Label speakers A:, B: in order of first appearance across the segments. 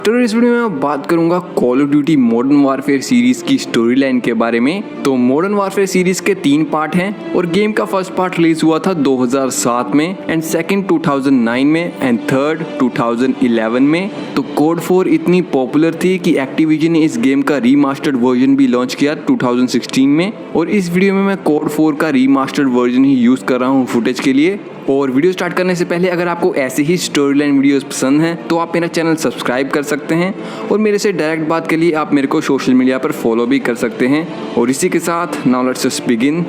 A: तो इस वीडियो में मैं बात करूंगा call of duty modern warfare series की स्टोरी लाइन के बारे में। तो मॉडर्न वारफेयर सीरीज के 3 पार्ट हैं और गेम का फर्स्ट पार्ट रिलीज हुआ था 2007 में एंड सेकंड 2009 में एंड थर्ड 2011 में। तो कोड 4 इतनी पॉपुलर थी कि एक्टिविजन ने इस गेम का रीमास्टर्ड वर्जन भी लॉन्च किया 2016 में। और इस वीडियो में मैं कोड 4 का रीमास्टर्ड वर्जन ही यूज कर रहा हूँ फुटेज के लिए। और वीडियो स्टार्ट करने से पहले अगर आपको ऐसे ही स्टोरी लाइन वीडियोस पसंद हैं तो आप मेरा चैनल सब्सक्राइब कर सकते हैं और मेरे से डायरेक्ट बात के लिए आप मेरे को सोशल मीडिया पर फॉलो भी कर सकते हैं। और इसी के साथ now let's just begin.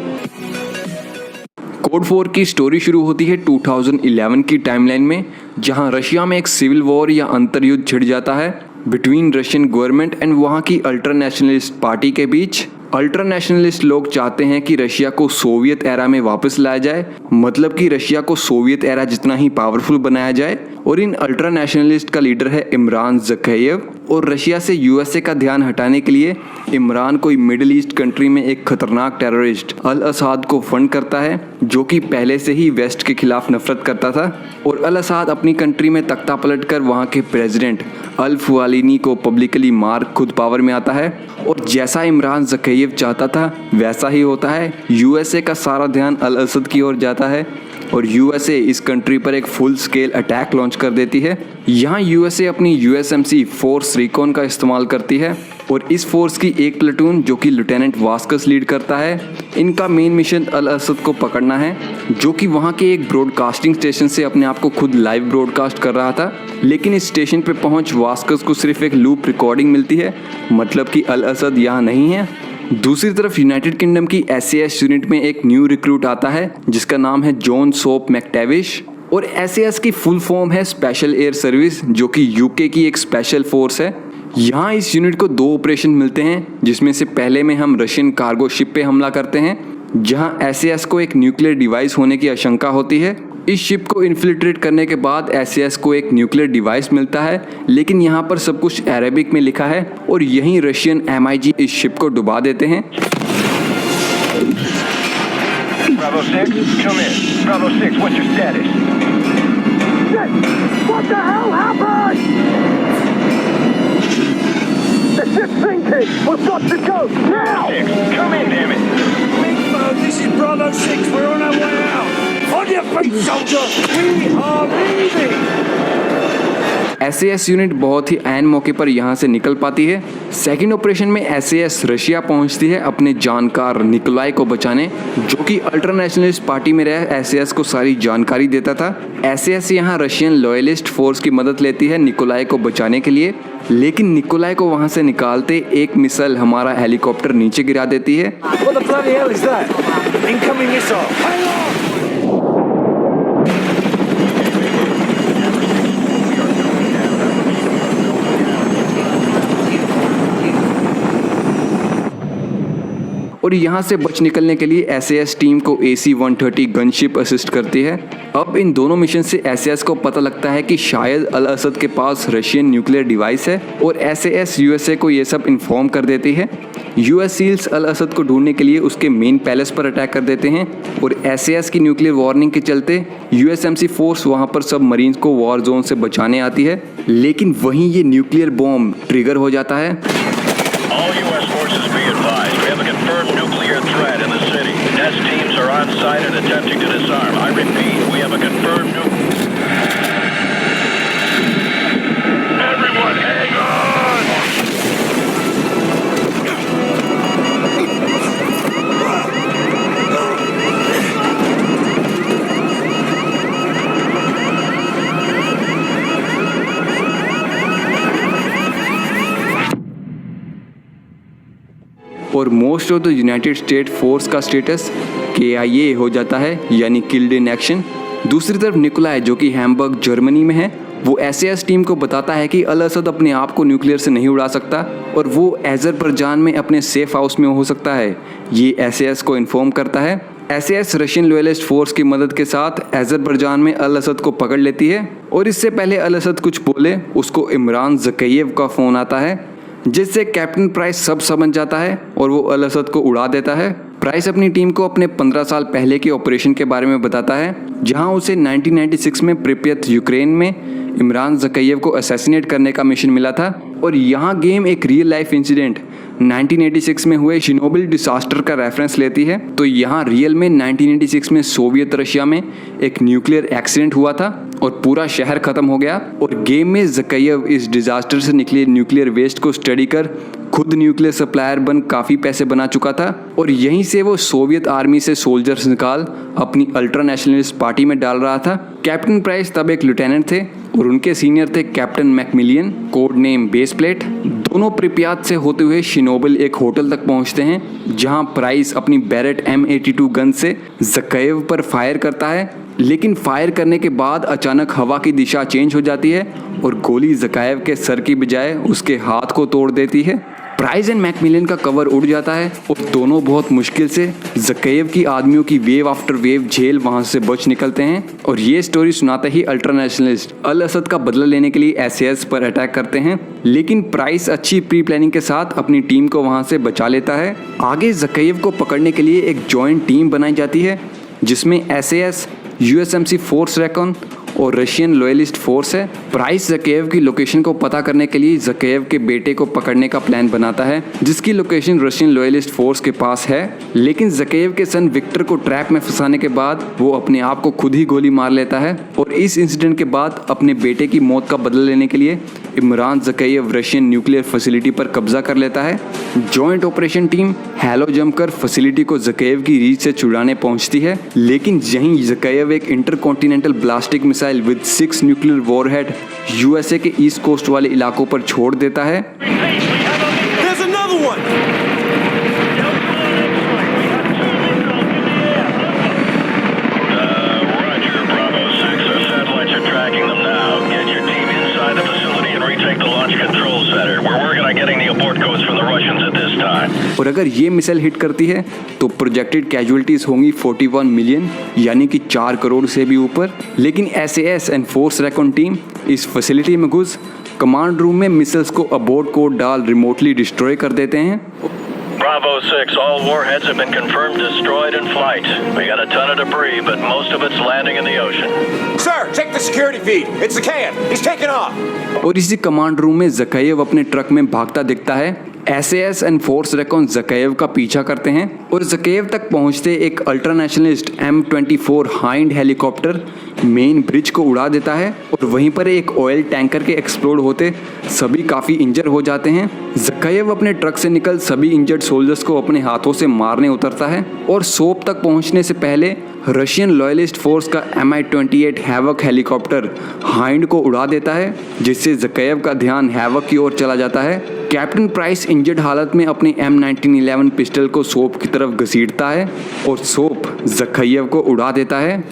A: Code 4 की स्टोरी शुरू होती है 2011 की टाइमलाइन में, जहां रशिया में एक सिविल वॉर या अंतर्युद्ध छिड़ जाता है बिटवीन रशियन गवर्नमेंट एंड वहां की अल्ट्रा नेशनलिस्ट पार्टी के बीच। अल्ट्रा नेशनलिस्ट लोग चाहते हैं कि रशिया को सोवियत एरा में वापस लाया जाए, मतलब कि रशिया को सोवियत एरा जितना ही पावरफुल बनाया जाए। और इन अल्ट्रा नेशनलिस्ट का लीडर है इमरान ज़कायेव। और रशिया से यूएसए का ध्यान हटाने के लिए इमरान कोई मिडिल ईस्ट कंट्री में एक खतरनाक टेररिस्ट अल असाद को फंड करता है, जो कि पहले से ही वेस्ट के खिलाफ नफरत करता था। और अल असाद अपनी कंट्री में तख्ता पलट कर वहाँ के प्रेसिडेंट अल फुआलिनी को पब्लिकली मार खुद पावर में आता है। और जैसा इमरान ज़कायेव चाहता था वैसा ही होता है। यूएसए का सारा ध्यान अल असद की ओर जाता है और यूएसए इस कंट्री पर एक फुल स्केल अटैक लॉन्च कर देती है। यहाँ यूएसए अपनी यूएसएमसी फोर्स रिकॉन का इस्तेमाल करती है और इस फोर्स की एक प्लेटून जो कि लेफ्टिनेंट वास्कस लीड करता है, इनका मेन मिशन अल असद को पकड़ना है, जो कि वहाँ के एक ब्रॉडकास्टिंग स्टेशन से अपने आप को खुद लाइव ब्रॉडकास्ट कर रहा था। लेकिन इस स्टेशन पे पहुँच वास्कस को सिर्फ एक लूप रिकॉर्डिंग मिलती है, मतलब कि अल असद यहाँ नहीं है। दूसरी तरफ यूनाइटेड किंगडम की SAS यूनिट में एक न्यू रिक्रूट आता है जिसका नाम है जॉन सोप मैकटेविश। और SAS की फुल फॉर्म है स्पेशल एयर सर्विस, जो कि यूके की एक स्पेशल फोर्स है। यहाँ इस यूनिट को 2 ऑपरेशन मिलते हैं, जिसमें से पहले में हम रशियन कार्गो शिप पे हमला करते हैं, जहाँ SAS को एक न्यूक्लियर डिवाइस होने की आशंका होती है। इस शिप को इन्फिल्ट्रेट करने के बाद SAS को एक न्यूक्लियर डिवाइस मिलता है, लेकिन यहाँ पर सब कुछ अरेबिक में लिखा है और यहीं रशियन MiG इस शिप को डुबा देते हैं।
B: Bravo 6, come in. Bravo 6, what's your status? What the hell happened? The ship's sinking! We've got to go now! 6, come in, damn it! Big Bird, this is Bravo 6. We're on our way out. On your feet, soldier! We are leaving!
A: SAS unit बहुत ही ऐन मौके पर यहाँ से निकल पाती है। Second operation में SAS Russia पहुँचती है अपने जानकार निकोलाई को बचाने, जो कि अल्ट्रा नेशनलिस्ट पार्टी में रह SAS को सारी जानकारी देता था। SAS यहाँ रशियन लॉयलिस्ट फोर्स की मदद लेती है निकोलाई को बचाने के लिए, लेकिन निकोलाई को वहाँ से निकालते एक मिसाइल हमारा हेलीकॉप्टर नीचे गिरा देती है।
B: What the bloody hell is that? Incoming missile! Hang on!
A: और यहाँ से बच निकलने के लिए SAS टीम को AC-130 गनशिप असिस्ट करती है। अब इन दोनों मिशन से SAS को पता लगता है कि शायद अल असद के पास रशियन न्यूक्लियर डिवाइस है और SAS USA को ये सब इन्फॉर्म कर देती है। US सील्स अल असद को ढूंढने के लिए उसके मेन पैलेस पर अटैक कर देते हैं और SAS की न्यूक्लियर वार्निंग के चलते USMC फोर्स वहाँ पर सब मरीन्स को वॉर जोन से बचाने आती है, लेकिन वहीं ये न्यूक्लियर बॉम्ब ट्रिगर हो जाता है।
C: All U.S. forces be advised. We have a confirmed nuclear threat in the city. Test teams are on site and attempting to disarm. I repeat, we have a confirmed Everyone hang on!
A: और most of the United state force का status KIA हो जाता है, यानी killed in action. दूसरी तरफ Nikolai, जो कि हैम्बर्ग जर्मनी में है, वो SAS टीम को बताता है कि अल असद अपने आप को न्यूक्लियर से नहीं उड़ा सकता और वो अज़रबैजान में अपने सेफ हाउस में हो सकता है। ये SAS को इन्फॉर्म करता है। SAS रशियन लॉयलिस्ट फोर्स की मदद के साथ अज़रबैजान में अल असद को पकड़ लेती है और इससे पहले अल असद कुछ बोले उसको इमरान ज़कायेव का फ़ोन आता है, जिससे कैप्टन प्राइस सब समझ जाता है और वो अल असद को उड़ा देता है। प्राइस अपनी टीम को अपने 15 साल पहले के ऑपरेशन के बारे में बताता है, जहां उसे 1996 में प्रिपियत यूक्रेन में इमरान ज़कायेव को असैसिनेट करने का मिशन मिला था। और यहाँ गेम एक रियल लाइफ इंसिडेंट 1986 में हुए शिनोबिल डिसास्टर का रेफरेंस लेती है। तो यहाँ रियल में 1986 में सोवियत रशिया में एक न्यूक्लियर एक्सीडेंट हुआ था और पूरा शहर खत्म हो गया। और गेम में ज़कायेव इस डिजास्टर से निकले न्यूक्लियर वेस्ट को स्टडी कर खुद न्यूक्लियर सप्लायर बन काफ़ी पैसे बना चुका था। और यहीं से वो सोवियत आर्मी से सोल्जर्स निकाल अपनी अल्ट्रा नेशनलिस्ट पार्टी में डाल रहा था। कैप्टन प्राइस तब एक लेफ्टिनेंट थे और उनके सीनियर थे captain McMillan, code name base plate. दोनों प्रिप्यात से होते हुए शिनोबिल एक होटल तक पहुंचते हैं जहां प्राइस अपनी बैरेट M82 गन से ज़कायेव पर फायर करता है। लेकिन फायर करने के बाद अचानक हवा की दिशा चेंज हो जाती है और गोली ज़कायेव के सर की बजाय उसके हाथ को तोड़ देती है। प्राइस एंड मैकमिलियन का कवर उड़ जाता है और दोनों बहुत मुश्किल से ज़कायेव की आदमियों की वेव आफ्टर वेव झेल वहां से बच निकलते हैं। और ये स्टोरी सुनाते ही अल्ट्रा नेशनलिस्ट अल असद का बदला लेने के लिए SAS पर अटैक करते हैं। लेकिन प्राइस अच्छी प्री प्लानिंग के साथ अपनी टीम को वहां से बचा लेता है। आगे ज़कायेव को पकड़ने के लिए एक जॉइंट टीम बनाई जाती है जिसमें SAS, USMC फोर्स रेकॉन और रशियन लॉयलिस्ट फोर्स है। प्राइस ज़कायेव की लोकेशन को पता करने के लिए ज़कायेव के बेटे को पकड़ने का प्लान बनाता है जिसकी लोकेशन रशियन लॉयलिस्ट फोर्स के पास है। लेकिन ज़कायेव के सन विक्टर को ट्रैप में फंसाने के बाद वो अपने आप को खुद ही गोली मार लेता है। और इस इंसिडेंट के बाद अपने बेटे की मौत का बदला लेने के लिए इमरान ज़कायेव रशियन न्यूक्लियर फैसिलिटी पर कब्जा कर लेता है। जॉइंट ऑपरेशन टीम हैलो जमकर फैसिलिटी को ज़कायेव की रीच से छुड़ाने पहुंचती है। लेकिन यहीं ज़कायेव एक intercontinental ballistic missile with 6 nuclear warhead USA के ईस्ट कोस्ट वाले इलाकों पर छोड़ देता है।
B: There's another one!
C: Roger, Bravo 6. Our satellites are tracking them now. Get your team inside the facility and retake the launch control center. We're working on getting the abort codes from the Russians at this time.
A: और अगर ये missile hit करती है तो projected casualties होंगी 41 million यानी कि 4 करोड़ से भी ऊपर। लेकिन SAS and force Recon team इस फैसिलिटी में घुस कमांड रूम में मिसाइल्स को अबोर्ड कोड डाल रिमोटली डिस्ट्रॉय कर देते हैं।
C: Bravo 6, all warheads have been confirmed destroyed in flight. We got a ton of debris, but most of it's landing in the ocean.
B: Sir, check the security feed. It's the can. He's taking off.
A: और इसी command room में ज़कायेव अपने truck में भागता दिखता है। SAS and force Recon ज़कायेव का पीछा करते हैं और ज़कायेव तक पहुंचते एक ultra nationalist M24 hind helicopter main bridge को उड़ा देता है और वहीं पर एक ऑयल टैंकर के एक्सप्लोड होते सभी काफ़ी इंजर हो जाते हैं। ज़कायेव अपने ट्रक से निकल सभी इंजर्ड सोल्जर्स को अपने हाथों से मारने उतरता है और सोप तक पहुंचने से पहले रशियन लॉयलिस्ट फोर्स का Mi-28 हैवक हेलीकॉप्टर हाइंड को उड़ा देता है जिससे ज़कायेव का ध्यान हैवक की ओर चला जाता है। कैप्टन प्राइस इंजर्ड हालत में अपनी M1911 पिस्टल को सोप की तरफ घसीटता है और सोप ज़कायेव को उड़ा देता है।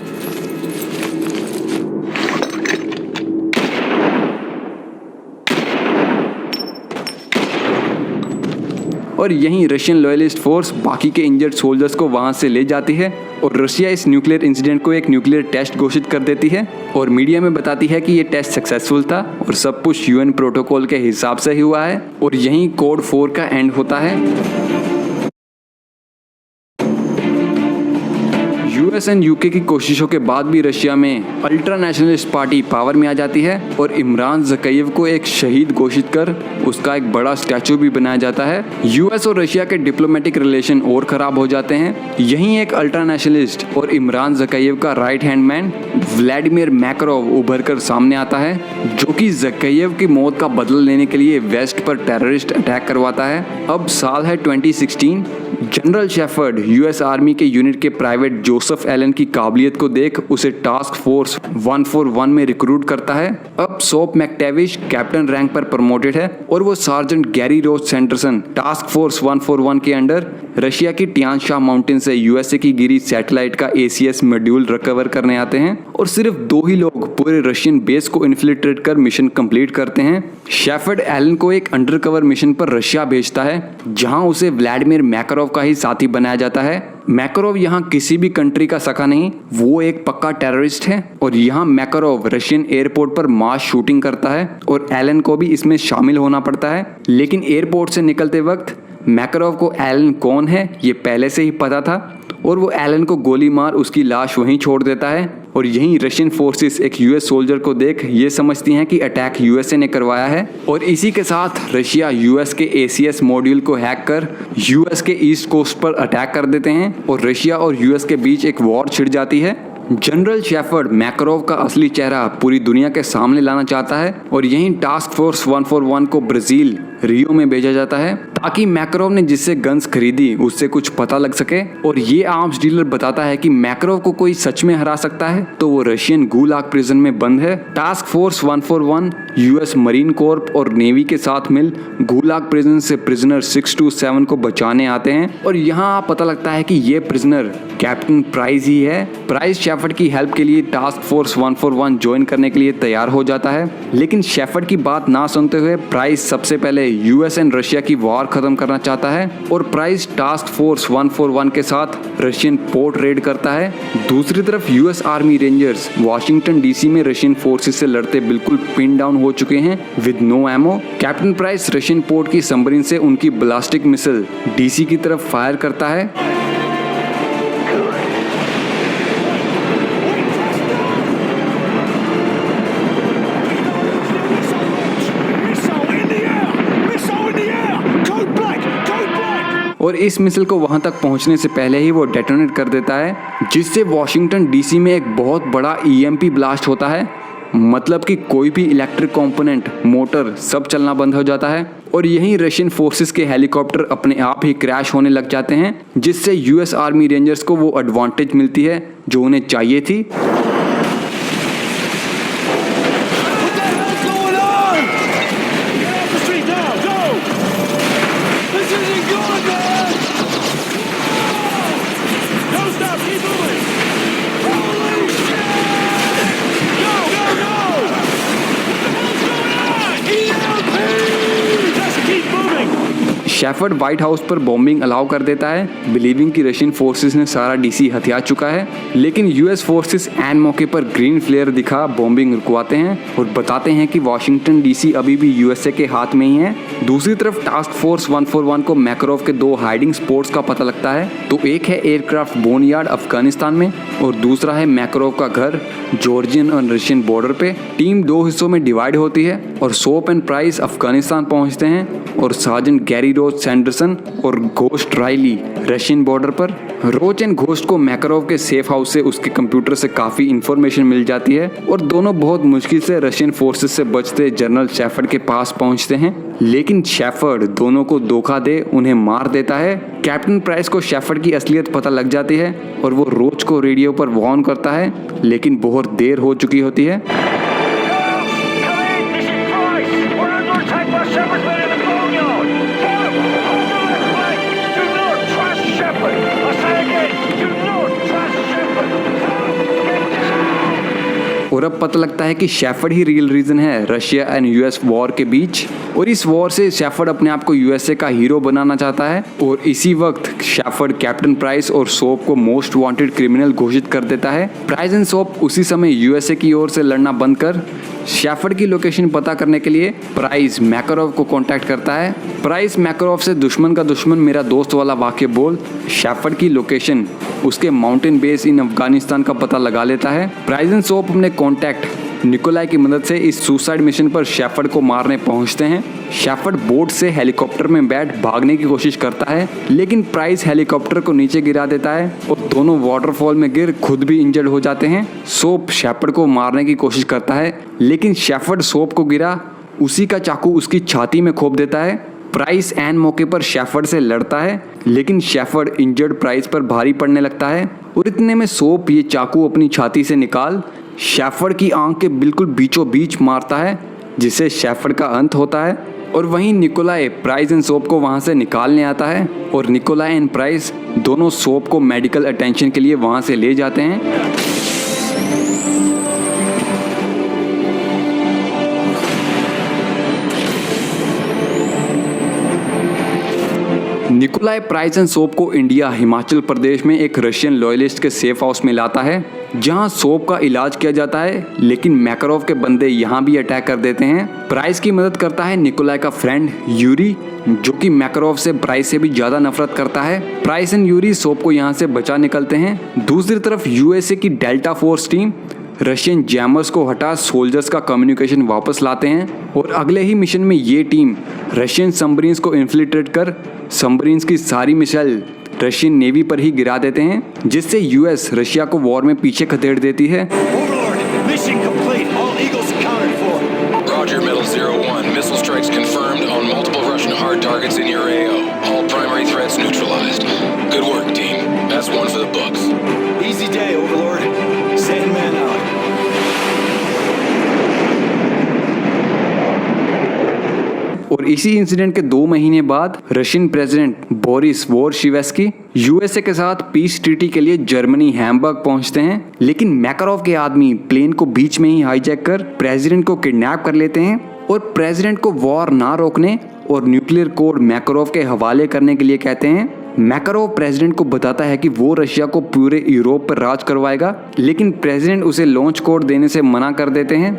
A: और यहीं रशियन लॉयलिस्ट फोर्स बाकी के इंजर्ड सोल्जर्स को वहां से ले जाती है और रशिया इस न्यूक्लियर इंसिडेंट को एक न्यूक्लियर टेस्ट घोषित कर देती है और मीडिया में बताती है कि ये टेस्ट सक्सेसफुल था और सब कुछ UN प्रोटोकॉल के हिसाब से ही हुआ है। और यहीं कोड 4 का एंड होता है। US एंड UK की कोशिशों के बाद भी रशिया में अल्ट्रा नेशनलिस्ट पार्टी पावर में आ जाती है और इमरान ज़कायेव को एक शहीद घोषित कर उसका एक बड़ा स्टैचू भी बनाया जाता है। US और रशिया के डिप्लोमेटिक रिलेशन और खराब हो जाते हैं। यहीं एक अल्ट्रा नेशनलिस्ट और इमरान ज़कायेव का राइट हैंड मैन व्लादिमीर मैकारोव उभर कर सामने आता है जो कि ज़कायेव की मौत का बदला लेने के लिए वेस्ट पर टेररिस्ट अटैक करवाता है। अब साल है 2016। जनरल शेफर्ड US आर्मी के यूनिट के प्राइवेट जोसेफ एलन की काबिलियत को देख उसे टास्क फोर्स 141 में रिक्रूट करता है। अब सोप मैकटेविश कैप्टन रैंक पर प्रमोटेड है और वो सार्जेंट गैरी रोज सेंडरसन टास्क फोर्स 141 के अंडर रशिया की टियान शाह माउंटेन से USA की गिरी सैटेलाइट का ACS मॉड्यूल रिकवर करने आते हैं और सिर्फ 2 ही लोग पूरे रशियन बेस को इन्फिल्ट्रेट कर मिशन कंप्लीट करते हैं। शेफर्ड एलन को एक अंडरकवर मिशन पर रशिया भेजता है जहां उसे व्लादिमीर मैकारोव का ही साथी बनाया जाता है। मैकारोव यहाँ किसी भी कंट्री का सखा नहीं, वो एक पक्का टेररिस्ट है और यहाँ मैकारोव रशियन एयरपोर्ट पर मास शूटिंग करता है और एलन को भी इसमें शामिल होना पड़ता है। लेकिन एयरपोर्ट से निकलते वक्त मैकारोव को एलन कौन है ये पहले से ही पता था और वो एलन को गोली मार उसकी लाश वहीं छोड़ देता है। और यहीं रशियन फोर्सेस एक यूएस सोल्जर को देख ये समझती हैं कि अटैक यूएसए ने करवाया है। और इसी के साथ रशिया यूएस के एसीएस मॉड्यूल को हैक कर यूएस के ईस्ट कोस्ट पर अटैक कर देते हैं और रशिया और यूएस के बीच एक वॉर छिड़ जाती है। जनरल शेफर्ड मैकारोव का असली चेहरा पूरी दुनिया के सामने लाना चाहता है और यहीं टास्क फोर्स 141 को ब्राजील रियो में भेजा जाता है ताकि मैकारोव ने जिससे गन्स खरीदी उससे कुछ पता लग सके। और ये आर्म्स डीलर बताता है कि मैकारोव को कोई सच में हरा सकता है तो वो रशियन गुलाग प्रिजन में बंद है। Task force 141 US marine Corp और नेवी के साथ मिल गुलाग प्रिजन से प्रिजनर 627 को बचाने आते हैं और यहाँ पता लगता है कि ये प्रिजनर कैप्टन प्राइस ही है। प्राइस शेफर्ड की हेल्प के लिए टास्क फोर्स 141 ज्वाइन करने के लिए तैयार हो जाता है, लेकिन शेफर्ड की बात ना सुनते हुए प्राइस सबसे पहले यूएस एंड रशिया की वॉर खत्म करना चाहता है और प्राइस टास्क फोर्स 141 के साथ रशियन पोर्ट रेड करता है। दूसरी तरफ US army rangers Washington DC में रशियन फोर्सेस से लड़ते बिल्कुल पिन डाउन हो चुके हैं with no ammo. Captain Price Russian port की सबमरीन से उनकी ब्लास्टिक मिसाइल डीसी की तरफ फायर करता है। और इस मिसाइल को वहां तक पहुंचने से पहले ही वो डेटोनेट कर देता है जिससे वॉशिंगटन डीसी में एक बहुत बड़ा ईएमपी ब्लास्ट होता है। मतलब कि कोई भी इलेक्ट्रिक कंपोनेंट मोटर सब चलना बंद हो जाता है और यहीं रशियन फोर्सेस के हेलीकॉप्टर अपने आप ही क्रैश होने लग जाते हैं जिससे यूएस आर्मी रेंजर्स को वो एडवांटेज मिलती है जो उन्हें चाहिए थी। शेफर्ड व्हाइट हाउस पर बॉम्बिंग अलाउ कर देता है बिलीविंग कि रशियन फोर्सेस ने सारा डीसी हथिया चुका है, लेकिन यूएस फोर्सेस एन मौके पर ग्रीन फ्लेयर दिखा बॉम्बिंग रुकवाते हैं और बताते हैं कि वॉशिंगटन डीसी अभी भी यूएसए के हाथ में ही है। दूसरी तरफ टास्क फोर्स 141 को मैकारोव के 2 हाइडिंग स्पॉट्स का पता लगता है, तो एक है एयरक्राफ्ट बोनयार्ड अफगानिस्तान में और दूसरा है मैकारोव का घर जॉर्जियन और रशियन बॉर्डर पे। टीम 2 हिस्सों में डिवाइड होती है और सोप एंड प्राइस अफगानिस्तान पहुंचते हैं और सार्जेंट गैरी रोज सैंडरसन और घोस्ट राइली रशियन बॉर्डर पर। रोज एंड घोस्ट को मैकारोव के सेफ हाउस से उसके कंप्यूटर से काफी इंफॉर्मेशन मिल जाती है और दोनों बहुत मुश्किल से रशियन फोर्सेस से बचते जनरल शेफर्ड के पास पहुंचते हैं, लेकिन शेफर्ड दोनों को धोखा दे उन्हें मार देता है। कैप्टन प्राइस को शेफर्ड की असलियत पता लग जाती है और वो रोज को रेडियो पर वार्न करता है, लेकिन बहुत देर हो चुकी होती है। और अब पता लगता है कि शेफर्ड ही रियल रीजन है रशिया एंड यूएस वॉर के बीच और इस वॉर से शेफर्ड अपने आप को यूएसए का हीरो बनाना चाहता है। और इसी वक्त शेफर्ड कैप्टन प्राइस और सोप को मोस्ट वांटेड क्रिमिनल घोषित कर देता है। प्राइस एंड सोप उसी समय यूएसए की ओर से लड़ना बंद कर शेफर्ड की लोकेशन पता करने के लिए प्राइस मैकारोव को कांटेक्ट करता है। प्राइस मैकारोव से दुश्मन का दुश्मन मेरा दोस्त वाला वाक्य बोल शेफर्ड की लोकेशन उसके माउंटेन बेस इन अफगानिस्तान का पता लगा लेता है। प्राइस एंड सोप अपने कॉन्टैक्ट निकोलाई की मदद से इस सुसाइड मिशन पर शेफर्ड को मारने पहुंचते हैं। शेफर्ड बोट से हेलीकॉप्टर में बैठ भागने की कोशिश करता है, लेकिन प्राइस हेलीकॉप्टर को नीचे गिरा देता है और दोनों वाटरफॉल में गिर खुद भी इंजर्ड हो जाते हैं। सोप शेफर्ड को मारने की कोशिश करता है, लेकिन शेफर्ड सोप को गिरा उसी का चाकू उसकी छाती में खोप देता है। प्राइस एन मौके पर शेफर्ड से लड़ता है, लेकिन शेफर्ड इंजर्ड प्राइस पर भारी पड़ने लगता है और इतने में सोप ये चाकू अपनी छाती से निकाल शेफर्ड की आंख के बिल्कुल बीचों बीच मारता है, जिससे शेफर्ड का अंत होता है। और वहीं निकोलाई प्राइस एंड सोप को वहां से निकालने आता है और निकोलाई एंड प्राइस दोनों सोप को मेडिकल अटेंशन के लिए वहां से ले जाते हैं। निकोलाई प्राइसेनसोव को इंडिया हिमाचल प्रदेश में एक रशियन लॉयलिस्ट के सेफ हाउस में लाता है, जहां सोव का इलाज किया जाता है, लेकिन मैकारोव के बंदे यहां भी अटैक कर देते हैं। प्राइस की मदद करता है निकोलाई का फ्रेंड यूरी, जो कि मैकारोव से प्राइस से भी ज्यादा नफरत करता है। प्राइस एंड यूरी सोव को यहां से बचा निकलते हैं। दूसरी तरफ यूएसए की delta force team Russian jammers को हटा सोल्जर्स का कम्युनिकेशन वापस लाते हैं और अगले ही मिशन में ये टीम रशियन सबमरीन्स को इन्फिल्ट्रेट कर सबमरीन्स की सारी मिसाइल रशियन नेवी पर ही गिरा देते हैं, जिससे यूएस रशिया को वॉर में पीछे खदेड़ देती है।
B: Overlord, mission complete. All Eagles accounted for.
D: Roger, Metal 01. Missile strikes confirmed on multiple Russian hard targets in your AO. All primary threats neutralized. Good work, team. That's one for the books.
B: Easy day, Overlord. Send man out.
A: और इसी incident के 2 महीने बाद Russian president Boris वोरशिवेस्की USA के साथ peace treaty के लिए Germany Hamburg पहुंचते हैं, लेकिन मैकारोव के आदमी प्लेन को बीच में ही हाईजैक कर प्रेसिडेंट को किडनैप कर लेते हैं और प्रेसिडेंट को वॉर ना रोकने और न्यूक्लियर कोड मैकारोव के हवाले करने के लिए कहते हैं। मैकारोव प्रेसिडेंट को बताता है कि वो रशिया को पूरे यूरोप पर राज करवाएगा, लेकिन प्रेसिडेंट उसे लॉन्च कोड देने से मना कर देते हैं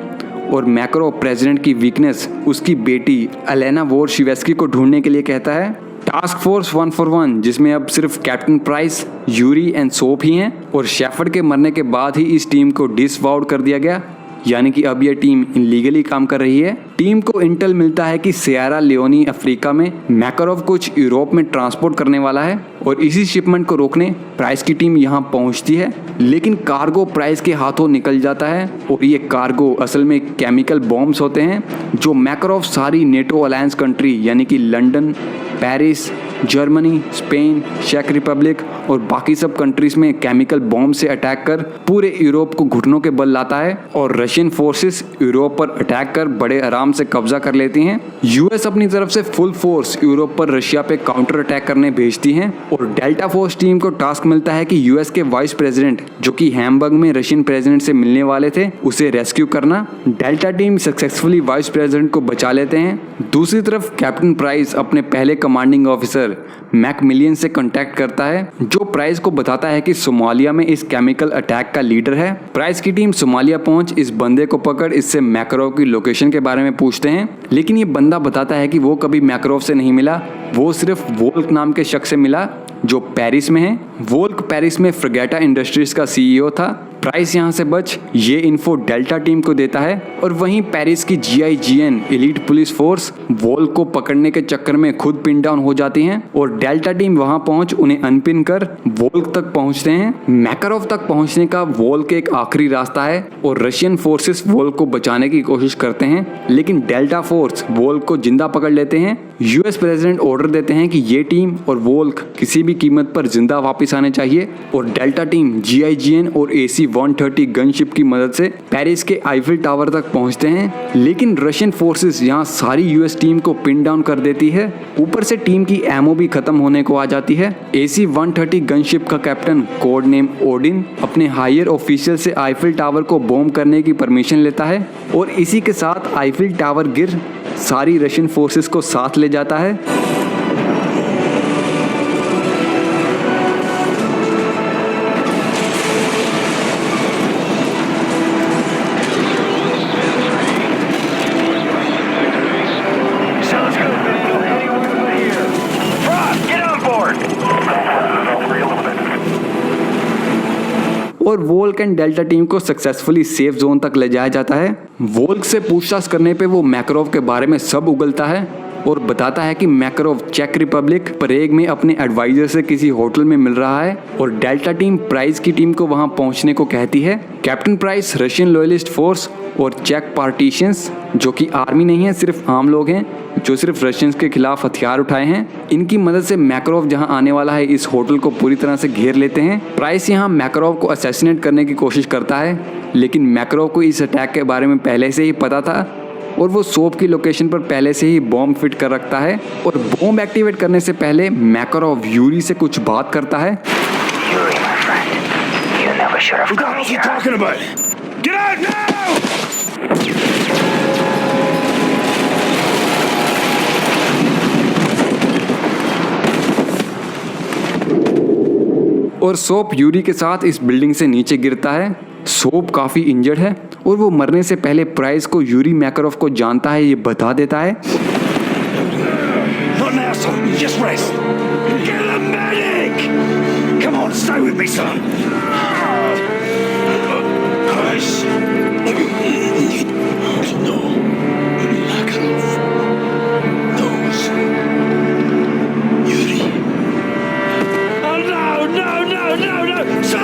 A: और मैकारोव प्रेसिडेंट की वीकनेस उसकी बेटी एलेना वोरशिवेस्की को ढूंढने के लिए कहता है। टास्क फोर्स 141, जिसमें अब सिर्फ captain Price, Yuri and Soap ही हैं, और शेफर्ड के मरने के बाद ही इस टीम को डिसवॉल्व कर दिया गया, यानी कि अब यह टीम इनलीगली काम कर रही है। टीम को इंटेल मिलता है कि सिएरा लियोनी अफ्रीका में मैकारोव कुछ यूरोप में ट्रांसपोर्ट करने वाला है और इसी शिपमेंट को रोकने प्राइस की टीम यहां पहुंचती है, लेकिन कार्गो प्राइस के हाथों निकल जाता है और ये कार्गो असल में केमिकल बॉम्ब्स होते हैं जो मैकारोव सारी नेटो अलायंस कंट्री यानी कि लंदन, पेरिस, जर्मनी, स्पेन, चेक रिपब्लिक और बाकी सब कंट्रीज में केमिकल बॉम्ब से अटैक कर पूरे यूरोप को घुटनों के बल लाता है और रशियन फोर्सेस यूरोप पर अटैक कर बड़े आराम से कब्जा कर लेती हैं। यूएस अपनी तरफ से फुल फोर्स यूरोप पर रशिया पे काउंटर अटैक करने भेजती हैं और डेल्टा फोर्स टीम को टास्क मिलता है कि यूएस के वाइस प्रेसिडेंट, जो कि हैम्बर्ग में रशियन प्रेसिडेंट से मिलने वाले थे, उसे रेस्क्यू करना। Delta team successfully vice president को बचा लेते हैं। दूसरी तरफ कैप्टन प्राइस अपने पहले कमांडिंग ऑफिसर मैकमिलियन से कांटेक्ट करता है, जो प्राइस को बताता है कि सोमालिया में इस केमिकल अटैक का लीडर है। प्राइस की टीम सोमालिया पहुंच इस बंदे को पकड़ इससे मैकारोव की लोकेशन के बारे में पूछते हैं, लेकिन ये बंदा बताता है कि वो कभी मैकारोव से नहीं मिला, वो सिर्फ वोल्क नाम के शख्स से मिला जो पेरिस में है। वोल्क पेरिस में फ्रेगेटा इंडस्ट्रीज का सीईओ था। प्राइस यहाँ से बच ये इन्फो डेल्टा टीम को देता है और वहीं पेरिस की GIGN एलीट पुलिस फोर्स वोल्क को पकड़ने के चक्कर में खुद पिन डाउन हो जाती हैं और डेल्टा टीम वहां पहुंच उन्हें अनपिन कर वोल्क तक पहुंचते हैं। मैकारोव तक पहुंचने का वोल्क एक आखिरी रास्ता है और रशियन फोर्सेस वोल्क को बचाने की कोशिश करते हैं, लेकिन डेल्टा फोर्स वोल्क को जिंदा पकड़ लेते हैं। यूएस प्रेसिडेंट ऑर्डर देते हैं कि ये टीम और वोल्क किसी भी कीमत पर जिंदा वापस आने चाहिए और डेल्टा टीम GIGN और AC-130 गनशिप की मदद से पेरिस के आईफिल टावर तक पहुंचते हैं, लेकिन रशियन फोर्सेस यहां सारी यूएस टीम को पिन डाउन कर देती है। ऊपर से टीम की एमओ भी खत्म होने को आ जाती है। AC-130 गनशिप का कैप्टन कोड नेम ओडिन अपने हायर ऑफिशियल से आईफिल टावर को बॉम्ब करने की परमिशन लेता है और इसी के साथ आईफिल टावर गिर सारी रशियन फोर्सेस को साथ ले जाता है।
B: Sounds good, man. Anywhere but here. Rob, get on board.
A: और वोल्क एंड डेल्टा टीम को सक्सेसफुली सेफ जोन तक ले जाया जाता है। वोल्क से पूछताछ करने पे वो मैकारोव के बारे में सब उगलता है और बताता है कि मैकारोव चेक रिपब्लिक परेग में अपने एडवाइजर से किसी होटल में मिल रहा है और डेल्टा टीम प्राइस की टीम को वहां पहुंचने को कहती है। Captain Price Russian loyalist force और चेक पार्टीशियंस, जो कि आर्मी नहीं है, सिर्फ आम लोग हैं जो सिर्फ रशियंस के खिलाफ हथियार उठाए हैं, इनकी मदद से मैकारोव जहां आने वाला है इस होटल को पूरी तरह से घेर लेते हैं। प्राइस यहां मैकारोव को असैसिनेट करने की कोशिश करता है, लेकिन मैकारोव को इस अटैक के बारे में पहले से ही पता था और वो सोप की लोकेशन पर पहले से ही बॉम्ब फिट कर रखता है और बॉम्ब एक्टिवेट करने से पहले मैकारोव यूरी से कुछ बात करता है।
E: Yuri, my friend, you never should have
B: What the
E: come
B: hell's he
E: here.
B: talking about? Get out now!
A: और सोप यूरी के साथ इस बिल्डिंग से नीचे गिरता है। सोप काफ़ी इंजर्ड है और वो मरने से पहले प्राइस को यूरी मैकारोव को जानता है ये बता देता है।
B: Not now, son. You just rest. Get a medic! Come on, stay with me, son. Price. No. Makarov. Knows. Yuri. Oh, no! So!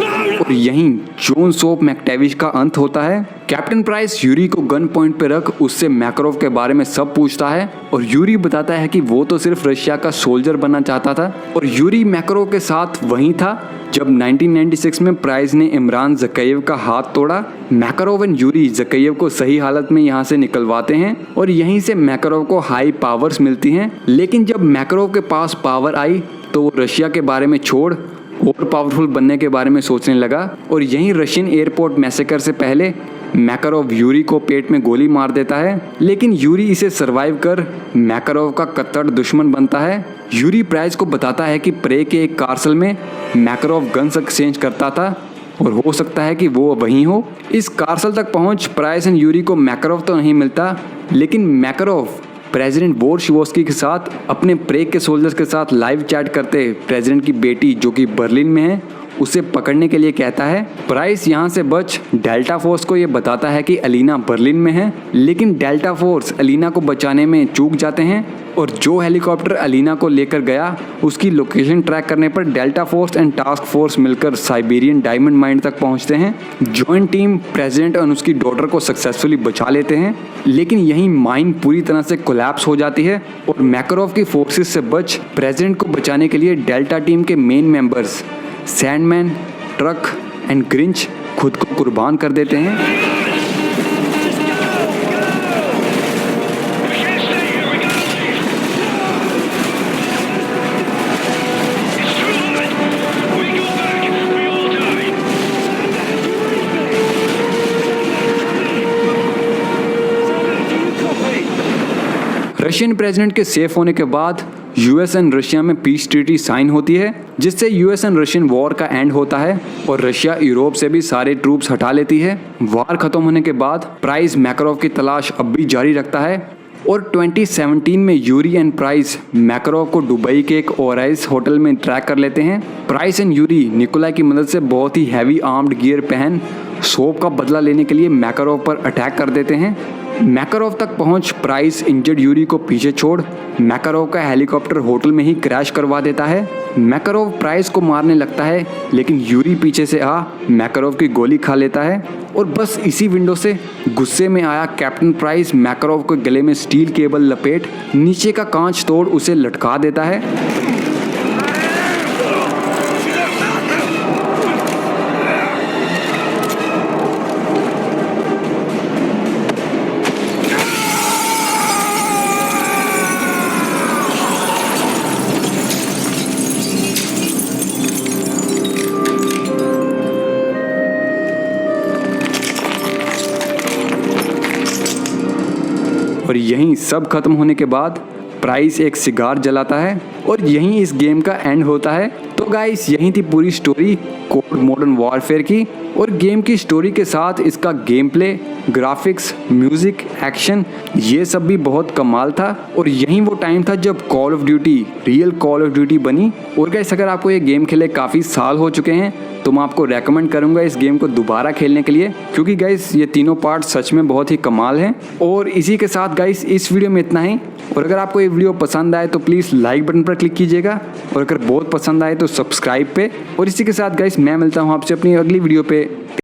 B: No!
A: और यहीं जॉन सोप मैकटेविश का अंत होता है। कैप्टन प्राइस यूरी को गन पॉइंट पे रख उससे मैकारोव के बारे में सब पूछता है और यूरी बताता है कि वो तो सिर्फ रशिया का सोल्जर बनना चाहता था और यूरी मैकारोव के साथ वहीं था जब 1996 में प्राइस ने इमरान ज़कायेव का हाथ तोड़ा। मैकारोव एंड यूरी ज़कायेव को सही हालत में यहाँ से निकलवाते हैं और यहीं से मैकारोव को हाई पावर्स मिलती हैं। लेकिन जब मैकारोव के पास पावर आई तो वो रशिया के बारे में छोड़ और पावरफुल बनने के बारे में सोचने लगा और यहीं रशियन एयरपोर्ट मैसेकर से पहले मैकारोव यूरी को पेट में गोली मार देता है। लेकिन यूरी इसे सरवाइव कर मैकारोव का कट्टर दुश्मन बनता है। यूरी प्राइस को बताता है कि प्रे के एक कार्सल में मैकारोव गन्स एक्सचेंज करता था और हो सकता है कि वो वहीं हो। इस कार्सल तक पहुंच प्राइस एंड यूरी को मैकारोव तो नहीं मिलता, लेकिन मैकारोव प्रेसिडेंट वोरशिवोस्की के साथ अपने प्रेग के सोल्जर्स के साथ लाइव चैट करते प्रेसिडेंट की बेटी जो कि बर्लिन में है उसे पकड़ने के लिए कहता है। प्राइस यहाँ से बच डेल्टा फोर्स को ये बताता है कि अलीना बर्लिन में है, लेकिन डेल्टा फोर्स अलीना को बचाने में चूक जाते हैं और जो हेलीकॉप्टर अलीना को लेकर गया उसकी लोकेशन ट्रैक करने पर delta force and task force मिलकर साइबेरियन डायमंड माइन तक पहुंचते हैं। जॉइंट टीम प्रेसिडेंट और उसकी डॉटर को सक्सेसफुली बचा लेते हैं, लेकिन यहीं माइन पूरी तरह से कोलैप्स हो जाती है और मैकारोव की फोर्सेस से बच प्रेसिडेंट को बचाने के लिए डेल्टा टीम के main members Sandman, truck and Grinch खुद को कुर्बान कर देते हैं। रशियन प्रेसिडेंट के सेफ होने के बाद यूएस एंड रशिया में पीस ट्रीटी साइन होती है जिससे यूएस एंड रशियन वॉर का एंड होता है और रशिया यूरोप से भी सारे ट्रूप्स हटा लेती है। वॉर खत्म होने के बाद प्राइस मैकारोव की तलाश अब भी जारी रखता है और 2017 में यूरी एंड प्राइस मैकारोव को दुबई के एक ओराइज होटल में ट्रैक कर लेते हैं। प्राइस एंड यूरी निकोलाई की मदद से बहुत ही हैवी आर्म्ड गियर पहन सोप का बदला लेने के लिए मैकारोव पर अटैक कर देते हैं। मैकारोव तक पहुंच प्राइस इंजर्ड यूरी को पीछे छोड़ मैकारोव का हेलीकॉप्टर होटल में ही क्रैश करवा देता है। मैकारोव प्राइस को मारने लगता है, लेकिन यूरी पीछे से आ मैकारोव की गोली खा लेता है और बस इसी विंडो से गुस्से में आया कैप्टन प्राइस मैकारोव को गले में स्टील केबल लपेट नीचे का कांच तोड़ उसे लटका देता है। और यहीं सब खत्म होने के बाद प्राइस एक सिगार जलाता है और यहीं इस गेम का एंड होता है। तो गाइस यहीं थी पूरी स्टोरी कोड मॉडर्न वॉरफेयर की और गेम की स्टोरी के साथ इसका game play, graphics, music, action ये सब भी बहुत कमाल था। और यहीं वो टाइम था जब call of duty real call of duty बनी। और गाइस अगर आपको ये गेम खेले काफ़ी साल हो चुके हैं तो मैं आपको रेकमेंड करूंगा इस गेम को दोबारा खेलने के लिए, क्योंकि गाइस ये तीनों पार्ट सच में बहुत ही कमाल हैं। और इसी के साथ गाइस इस वीडियो में इतना ही। और अगर आपको ये वीडियो पसंद आए तो प्लीज़ लाइक बटन पर क्लिक कीजिएगा और अगर बहुत पसंद आए तो सब्सक्राइब पे। और इसी के साथ गाइस मैं मिलता हूँ आपसे अपनी अगली वीडियो पे।